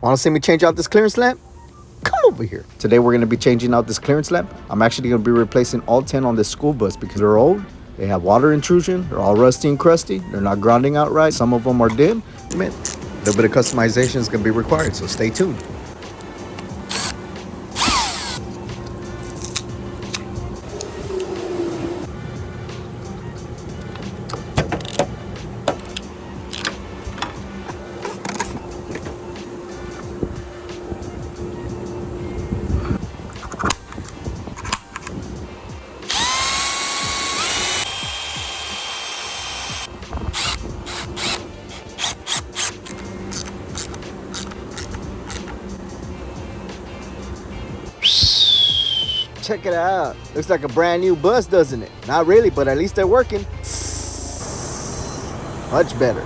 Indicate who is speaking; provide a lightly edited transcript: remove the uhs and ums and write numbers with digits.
Speaker 1: Want to see me change out this clearance lamp? Come over here. Today we're going to be changing out this clearance lamp. I'm actually going to be replacing all 10 on this school bus because they're old. They have water intrusion. They're all rusty and crusty. They're not grounding out right. Some of them are dim. I mean, a little bit of customization is going to be required, so stay tuned. Check it out. Looks like a brand new bus, doesn't it? Not really, but at least they're working. Much better.